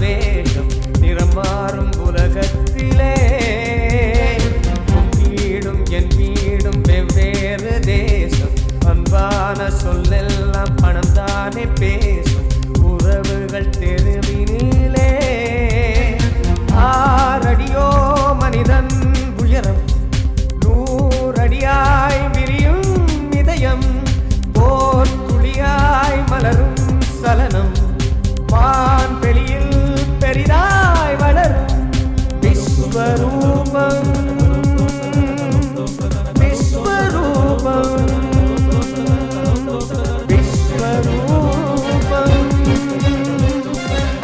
வேகம் நிறம் மாறும் உலகத்திலே வீடும் என் வீடும் வெவ்வேறு தேசம் அன்பான சொல்லெல்லாம் பணம் தானே பேசும் உறவுகள் தெருவினிலே ஆறடியோ மனிதன் உயரம் 100 அடியாய் விரியும் இதயம் போர் துளியாய் மலரும் சலனம் வான் வெளியில் பெரிதாய் வளரும் விஸ்வரூபம் விஸ்வரூபம் விஸ்வரூபம்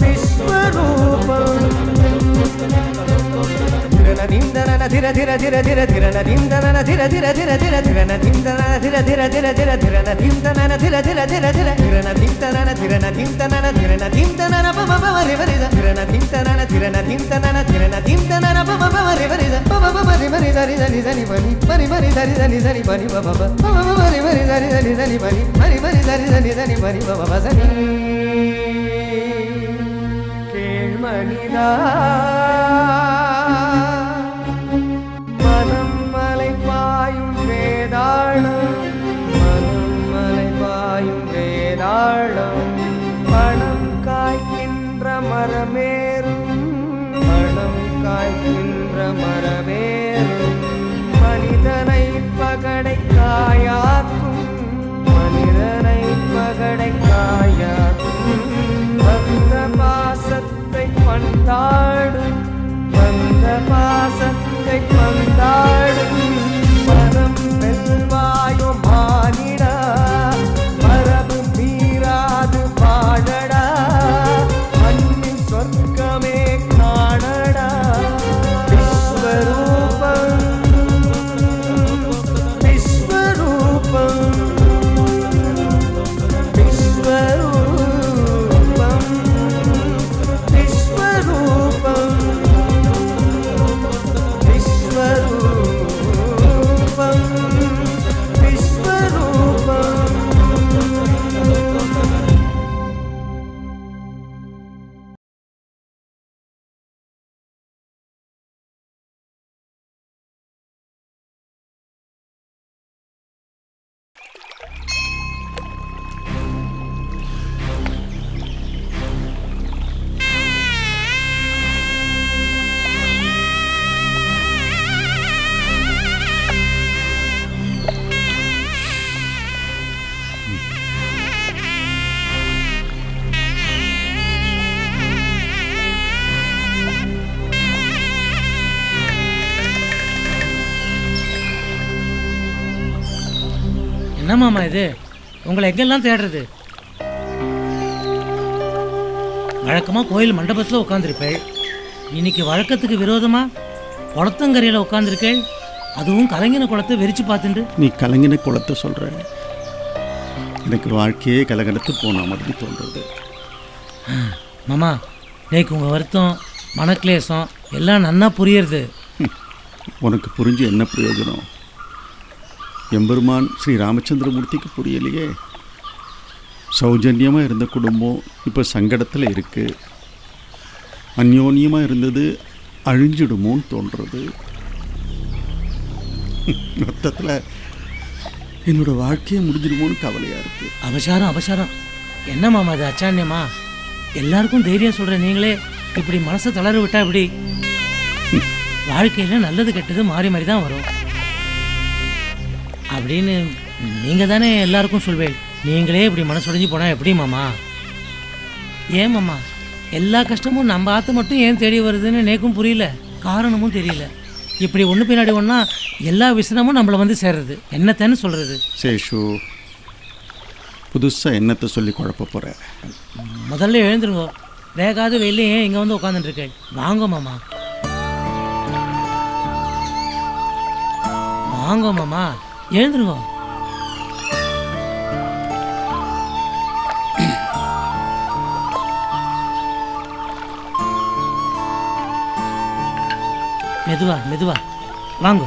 விஸ்வரூபம் திரநதிந்தன திர திர திர திர திரநதிந்தன திர திர திர திர திரநதிந்தன திர திர திர திர திரநதிந்தன திர திர திர திர திரநதிந்தன திரநதிந்தன திரநதிந்தன பமபமரி வரித திரநதிந்தன திரநதிந்தன திரநதிந்தன பமபமரி வரித பமபமரி வரி தரி தரி தரி பனி பரி பரி தரி தரி தரி பனி பமப பமபமரி வரி தரி தரி தரி பனி பரி பரி தரி தரி தரி பனி பமப சனி கேள்மனிதா பணம் காய்க்கின்ற மரமேறும் பணம் காய்க்கின்ற மரமேறும் மனிதனை பகடை காயாக்கும் மனிதனை பகடை காயாக்கும் வந்த பாசத்தை பந்தாடும் வந்த பாசத்தை பந்தாடும் மனம் வெல்வாயோ மானிடா மரபு மீறாது வாழடா மண்ணின் சொர்க்கமே காணடா விஸ்வரூபம் விஸ்வரூபம் விஸ்வரூபம் விஸ்வரூபம் என்ன மாமா இது? உங்களை எங்கெல்லாம் தேடுறது? வழக்கமாக கோயில் மண்டபத்தில் உட்காந்துருப்பேள். இன்னைக்கு வழக்கத்துக்கு விரோதமாக குளத்தங்கரையில் உட்காந்துருக்கேள். அதுவும் கலங்கின குளத்தை வெறிச்சு பார்த்துட்டு. நீ கலங்கின குளத்தை சொல்கிற, எனக்கு வாழ்க்கையே கலகலத்து போன மாதிரி தோன்றுறது. மாமா, நேக்கு உங்கள் வருத்தம் மனக்லேசம் எல்லாம் நன்னா புரியுறது. உனக்கு புரிஞ்சு என்ன பிரயோஜனம்? எம்பெருமான் ஸ்ரீ ராமச்சந்திரமூர்த்திக்கு புரியலையே. சௌஜன்யமாக இருந்த குடும்பம் இப்போ சங்கடத்தில் இருக்குது. அந்யோன்யமாக இருந்தது அழிஞ்சிடுமோன்னு தோன்றுறது. மொத்தத்தில் என்னோட வாழ்க்கையை முடிஞ்சிடுமோன்னு கவலையாக இருக்குது. அபசாரம் அபசாரம். என்ன மாமா அது அச்சான்யமா? எல்லாருக்கும் தைரியம் சொல்கிற நீங்களே இப்படி மனசை தளர விட்டா இப்படி? வாழ்க்கையில் நல்லது கெட்டது மாறி மாறி தான் வரும் அப்படின்னு நீங்கள் தானே எல்லாருக்கும் சொல்வேன். நீங்களே இப்படி மனசுடைஞ்சு போனால் எப்படி மாமா? ஏன் மாமா எல்லா கஷ்டமும் நம்ம ஆற்று மட்டும் ஏன் தேடி வருதுன்னு நேக்கும் புரியல, காரணமும் தெரியல. இப்படி ஒன்று பின்னாடி ஒன்றா எல்லா விசனமும் நம்மளை வந்து சேர்றது. என்னத்தன்னு சொல்கிறது? சேஷு, புதுசாக என்னத்தை சொல்லி குழப்ப போகிற? முதல்ல எழுந்துருங்க. வேகாத வெயிலே ஏன் இங்கே வந்து உட்காந்துட்டுருக்கேன்? வாங்க மாமா, வாங்க மாமா, எழுந்துருங்க. மெதுவா மெதுவா வாங்க.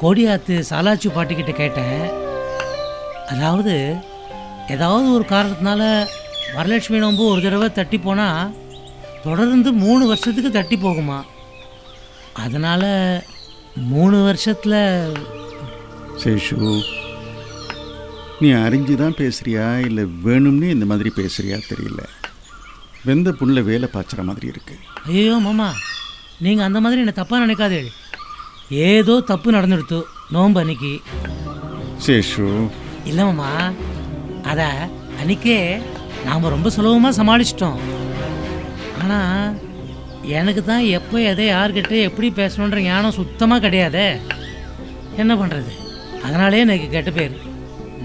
கோடியாத்து சாலாச்சி பாட்டிக்கிட்ட கேட்டேன். அதாவது ஏதாவது ஒரு காரணத்தினால வரலட்சுமி நோன்பு ஒரு தடவை தட்டி போனால் தொடர்ந்து 3 வருஷத்துக்கு தட்டி போகுமா. அதனால் 3 வருஷத்தில். சேஷு, நீ அறிஞ்சு தான் பேசுகிறியா இல்லை வேணும்னே இந்த மாதிரி பேசுகிறியா தெரியல. வெந்த புண்ணில் வேலை பாய்ச்சுற மாதிரி இருக்கு. ஐயோ மாமா, நீங்கள் அந்த மாதிரி என்னை தப்பாக நினைக்காதே. ஏதோ தப்பு நடந்துடுத்து நோன்பு அன்னைக்கு. சேஷு, இல்லை மாமா, அதை அன்னைக்கே நாம் ரொம்ப சுலபமாக சமாளிச்சிட்டோம். ஆனால் எனக்கு தான் எப்போ எதை யார்கிட்ட எப்படி பேசணுன்ற ஞானம் சுத்தமாக கிடையாதே. என்ன பண்ணுறது? அதனாலே எனக்கு கெட்ட பேர்.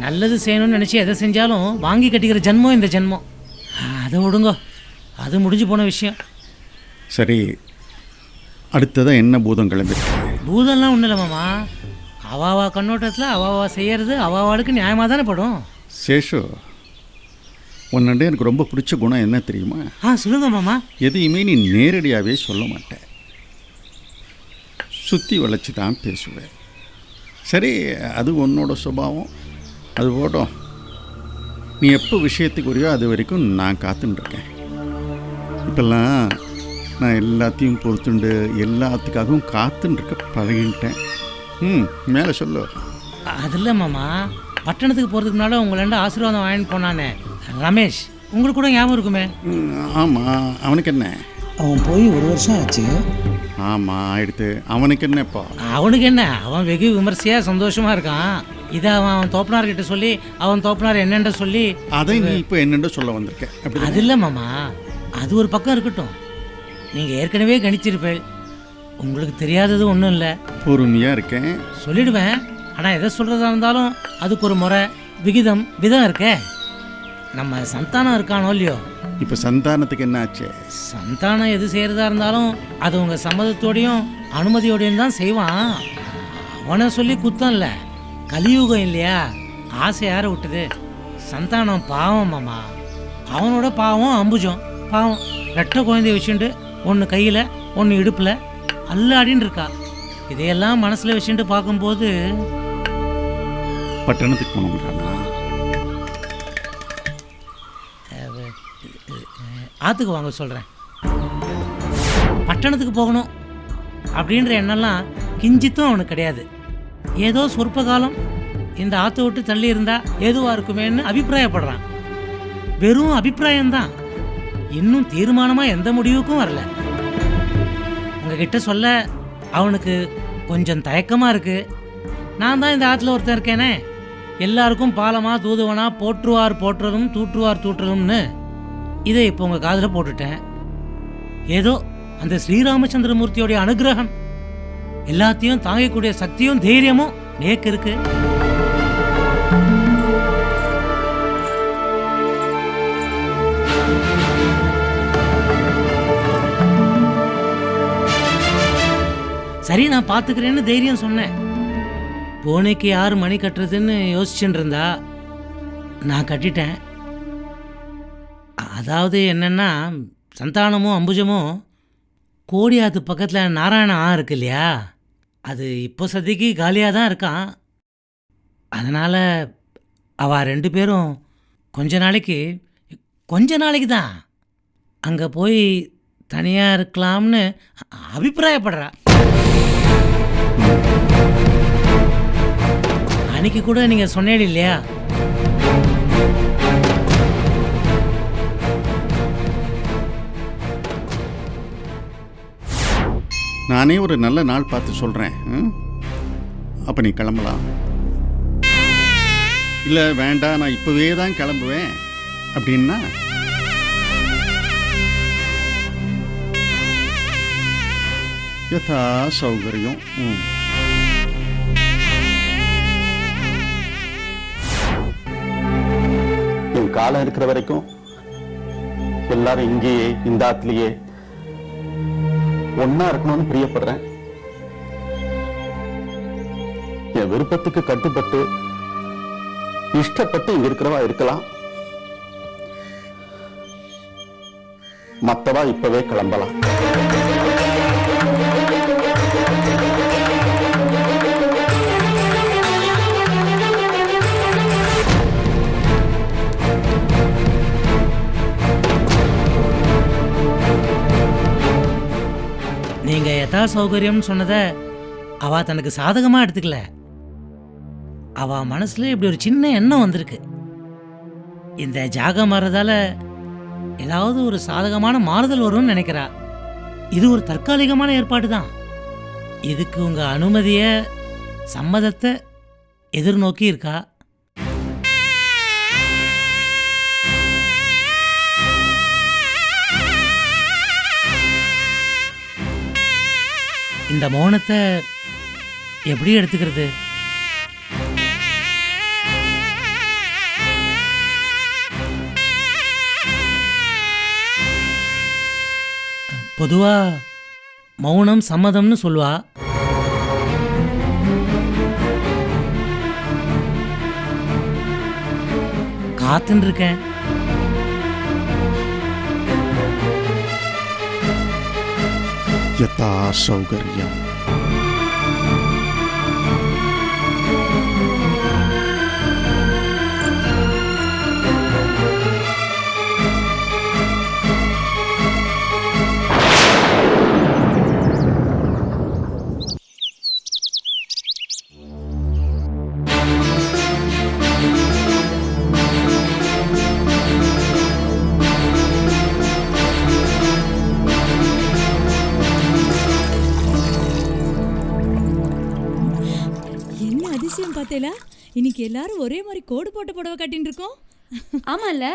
நல்லது செய்யணும்னு நினச்சி எதை செஞ்சாலும் வாங்கி கட்டிக்கிற ஜென்மம் இந்த ஜென்மம். அதை விடுங்கோ, அது முடிஞ்சு போன விஷயம். சரி, அடுத்ததான் என்ன பூதம் கிளம்பிருக்கு? பூதம்லாம் ஒன்றும் இல்லை மாமா. அவாவா கண்ணோட்டத்தில் அவாவா செய்யறது அவாவாளுக்கு நியாயமாக தானே படும். சேஷு, உன்னண்டே எனக்கு ரொம்ப பிடிச்ச குணம் என்ன தெரியுமா? சொல்லுங்க மாமா. எதையுமே நீ நேரடியாகவே சொல்ல மாட்டேன், சுற்றி வளைச்சி தான் பேசுவேன். சரி, அது உன்னோட சுபாவம், அது போட்டோம். நீ எப்போ விஷயத்துக்கு வரையோ அது வரைக்கும் நான் காத்துட்டுருக்கேன். இப்போல்லாம் நான் எல்லாத்தையும் பொறுத்துண்டு எல்லாத்துக்காகவும் காத்துட்டுருக்க பழகிட்டேன். மேலே சொல்லு. அது இல்லை மாமா, பட்டணத்துக்கு போகிறதுக்கு முன்னாடி உங்களாண்ட ஆசீர்வாதம் வாங்கிட்டு போனானே ரமேஷ், உங்களுக்கு கூட ஞாபகம் இருக்குமே? ஆமாம், அவனுக்கு என்ன? அவன் போய் 1 வருஷம் ஆச்சு. ஆமாம், ஆயிடுத்து. அவனுக்கு என்னப்பா? அவனுக்கு என்ன, அவன் வெகு விமர்சையாக சந்தோஷமாக இருக்கான். இதை அவன் தோப்பனார்கிட்ட சொல்லி அவன் தோப்பனார் என்னென்ற சொல்லி. அதை நீ இப்போ என்னென்ற சொல்ல வந்திருக்கேன்? அது இல்லை மாமா, அது ஒரு பக்கம் இருக்கட்டும். நீங்கள் ஏற்கனவே கணிச்சிருப்பேன். உங்களுக்கு தெரியாதது ஒன்றும் இல்லை. பொறுமையாக இருக்கேன், சொல்லிடுவேன். ஆனால் எதை சொல்கிறதா இருந்தாலும் அதுக்கு ஒரு முறை விகிதம் விதம் இருக்கே. நம்ம சந்தானம் இருக்கானோ இல்லையோ? இப்போ சந்தானத்துக்கு என்ன ஆச்சு? சந்தானம் எது செய்கிறதா இருந்தாலும் அது உங்கள் சம்மதத்தோடையும் அனுமதியோடையும் தான் செய்வான். அவனை சொல்லி குத்தம் இல்லை, கலியுகம் இல்லையா? ஆசை யாரை விட்டுது? சந்தானம் பாவம் மாமா. அவனோட பாவம் அம்புஜம் பாவம். ரெட்டை குழந்தைய வச்சுட்டு ஒன்று கையில் ஒன்று இடுப்பில் அல்லாடின்னு இருக்கா. இதையெல்லாம் மனசில் வச்சுட்டு பார்க்கும்போது பட்டணத்துக்கு போகணுங்கிறானா? ஆற்றுக்கு வாங்க சொல்கிறேன். பட்டணத்துக்கு போகணும் அப்படின்ற எண்ணம்லாம் கிஞ்சித்தும் அவனுக்கு கிடையாது. ஏதோ சொற்ப காலம் இந்த ஆற்றை விட்டு தள்ளி இருந்தால் ஏதுவாக இருக்குமேன்னு அபிப்பிராயப்படுறான். வெறும் அபிப்பிராயம்தான், இன்னும் தீர்மானமாக எந்த முடிவுக்கும் வரல. உங்ககிட்ட சொல்ல அவனுக்கு கொஞ்சம் தயக்கமாக இருக்குது. நான் தான் இந்த ஆற்றுல ஒருத்தன் இருக்கேனே, எல்லாருக்கும் பாலமாக தூதுவனா போற்றுவார் போற்றுறதும் தூற்றுவார் தூற்றுறதும்னு. இதை இப்போ உங்கள் காதில் போட்டுட்டேன். ஏதோ அந்த ஸ்ரீராமச்சந்திரமூர்த்தியோடைய அனுகிரகம், எல்லாத்தையும் தாங்கக்கூடிய சக்தியும் தைரியமும் நேக்கு இருக்கு. சரி, நான் பார்த்துக்கிறேன்னு தைரியம் சொன்னேன். பூனைக்கு யார் மணி கட்டுறதுன்னு யோசிச்சுட்டு இருந்தா நான் கட்டிட்டேன். அதாவது என்னென்னா, சந்தானமும் அம்புஜமும் கோடியாத்து பக்கத்தில் நாராயண இருக்கு இல்லையா, அது இப்போ சதிக்கு காலியாக தான் இருக்கான். அதனால் அவள் 2 பேரும் கொஞ்ச நாளைக்கு தான் அங்கே போய் தனியாக இருக்கலாம்னு அபிப்பிராயப்படுறா. அன்னைக்கு கூட நீங்கள் சொன்னேன் இல்லையா, நானே ஒரு நல்ல நாள் பார்த்து சொல்கிறேன். அப்போ நீ கிளம்பலாம். இல்லை வேண்டாம், நான் இப்போவே தான் கிளம்புவேன் அப்படின்னா யதா சௌகரியம். என் காலம் இருக்கிற வரைக்கும் எல்லாரும் இங்கேயே இந்த ஆத்துலயே ஒன்னா இருக்கணும்னு பிரியப்படுறேன். என் விருப்பத்துக்கு கட்டுப்பட்டு இஷ்டப்பட்டு இங்க இருக்கிறவா இருக்கலாம், மத்தவா இப்பவே கிளம்பலாம். சௌகரியம்னு சொன்னதை அவ தனக்கு சாதகமாக எடுத்துக்கல. அவ மனசுல இப்படி ஒரு சின்ன எண்ணம் வந்திருக்கு. இந்த ஜாகம் மாறுறதால ஏதாவது ஒரு சாதகமான மாறுதல் வரும்னு நினைக்கிறா. இது ஒரு தற்காலிகமான ஏற்பாடு தான். இதுக்கு உங்க அனுமதிய சம்மதத்தை எதிர்நோக்கி இருக்கா. இந்த மௌனத்தை எப்படி எடுத்துக்கிறது? பொதுவா மௌனம் சம்மதம்னு சொல்லுவா. காத்துன்னு இருக்கேன். யதா சௌகரியம். பார்த்தேல, இன்னைக்கு எல்லாரும் ஒரே மாதிரி கோடு போட்ட புடவை கட்டின்னு இருக்கோம். ஆமாம்ல,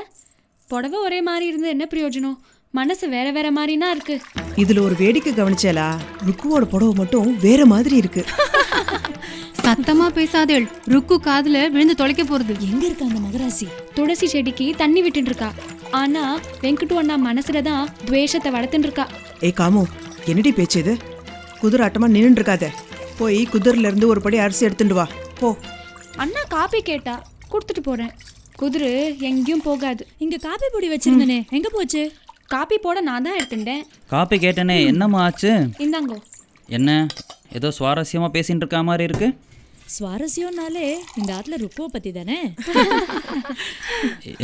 புடவை ஒரே மாதிரி இருந்து என்ன பிரயோஜனம்? மனசு வேற வேற மாதிரினா இருக்கு. இதுல ஒரு வேடிக்கை கவனிச்சாலா? ருக்குவோட புடவை மட்டும் வேற மாதிரி இருக்கு. சத்தமா பேசாதேள், ருக்கு காதுல விழுந்து தொலைக்க போறது. எங்க இருக்க அந்த மகராசி? துளசி செடிக்கு தண்ணி விட்டுட்டு இருக்கா. ஆனா வெங்கட்டு அண்ணா மனசுலதான் துவேஷத்தை வளர்த்துட்டு இருக்கா. ஏய் காமு, என்னடி பேச்சு இது? குதிரை ஆட்டமா நின்னுட்டு இருக்காத. போய் குதிரைல இருந்து ஒரு படி அரிசி எடுத்துட்டு வா போ. அண்ணா காப்பி கேட்டா கொடுத்துட்டு போறேன். குதிரை எங்கேயும் போகாது. இங்க காப்பி பொடி வச்சிருந்தனே, எங்க போச்சு? காப்பி போட நான் தான் எடுத்துட்டேன். காப்பி கேட்டனே, என்னம்மா ஆச்சு? இந்தாங்கோ. என்ன ஏதோ சுவாரஸ்யமா பேசிட்டு இருக்க மாதிரி இருக்கு? சுவாரஸ்யம்னாலே இந்த ஆத்துல ருக்குவை பத்தி தானே.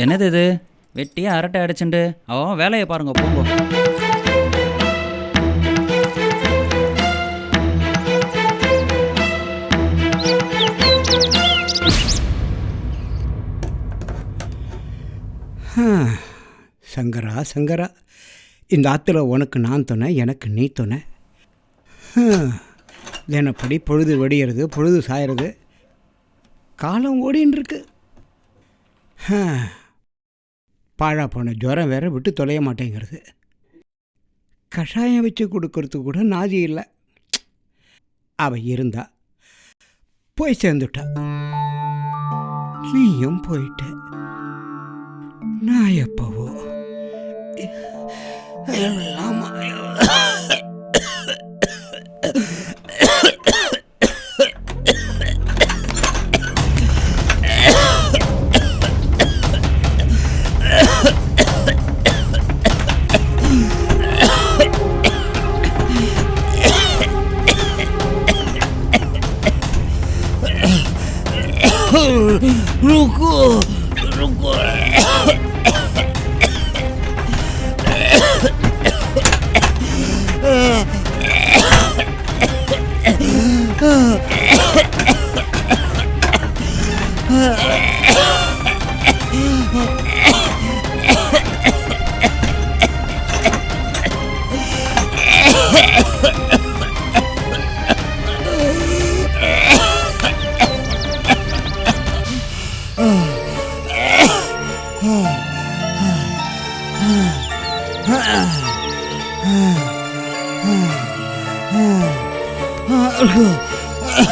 என்னது இது? வெட்டியா அரட்டை அடிச்சுண்டு அவன் வேலையை பாருங்க, போங்க. சங்கரா சங்கரா, இந்த ஆற்றுல உனக்கு நான் துணை, எனக்கு நீ துணை. தினப்படி பொழுது வெடிகிறது, பொழுது சாயறது, காலம் ஓடின்னு இருக்கு. பாழா போன ஜுரம் வேற விட்டு தொலைய மாட்டேங்கிறது. கஷாயம் வச்சு கொடுக்கறதுக்கு கூட நாதி இல்லை. அவ இருந்தா போய் சேர்ந்துட்டா, நீயும் போயிட்ட. நான் எப்பவோ எல்லாம் रुको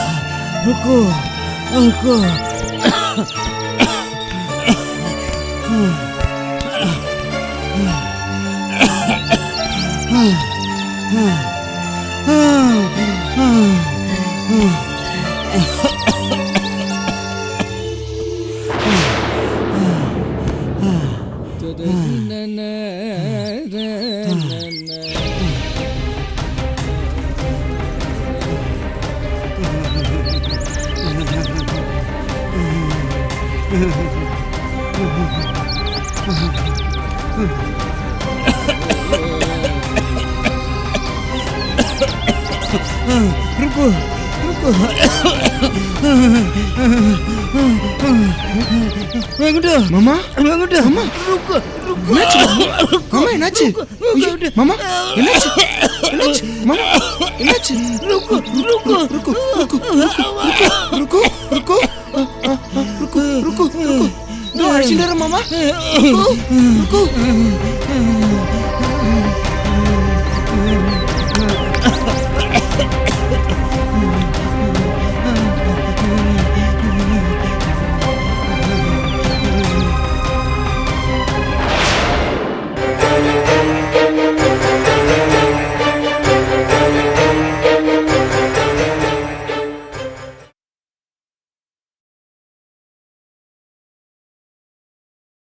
रुको रुको रुको रुको रुको வெங்கடா மாமா வெங்கடா மாமா रुको रुको மாமா என்னாச்சு மாமா என்னாச்சு என்னாச்சு மாமா என்னாச்சு रुको रुको रुको रुको रुको रुको रुको रुको रुको दो अर्जेंट मामा रुको रुको